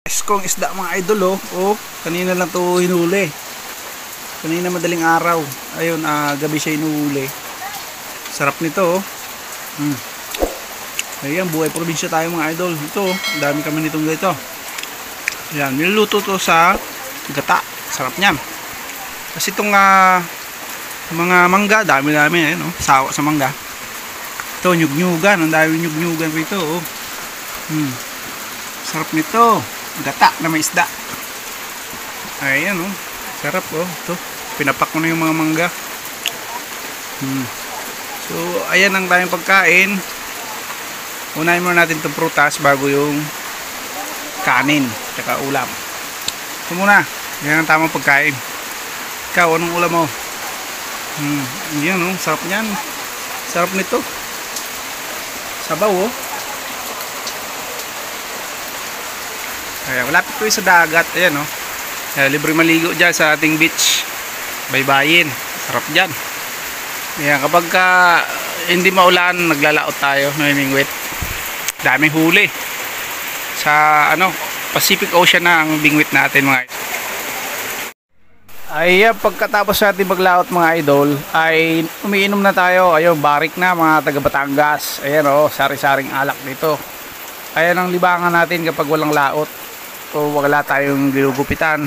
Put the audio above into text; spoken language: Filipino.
Kong isda mga idol kanina lang to hinuli. Kanina madaling araw. Ayun, gabi siya hinuli. Sarap nito Ayan, buhay probinsya tayo mga idol. Ito, dami kami nitong ganito. Ayan, niluluto to sa gata. Sarap niyan. Kasi itong mga mangga, dami-dami sawa sa mangga. Ito, nyug-nyugan. Ang dami nyug-nyugan rito Sarap nito. Gata na may isda. Ayan sarap ito. Pinapak ko na yung mga mangga. So ayan ang tayong pagkain. Unahin muna natin itong prutas bago yung kanin tsaka ulam. Ito muna. Yan ang tamang pagkain. Ikaw, anong ulam mo? Yan sarap nyan. Sarap nito. Sabaw Ayan, malapit ko sa dagat. Ayan libre maligo dyan sa ating beach. Baybayin. Sarap dyan. Ayan, kapag hindi maulan, naglalaot tayo. Namimingwit. Daming huli. Sa Pacific Ocean na ang bingwit natin mga idol. Ayan, pagkatapos natin maglaot mga idol, ay umiinom na tayo. Ayun, barik na mga taga Batangas. Ayan sari-saring alak dito. Ayan ang libangan natin kapag walang laot. O wala tayong ginugupitan.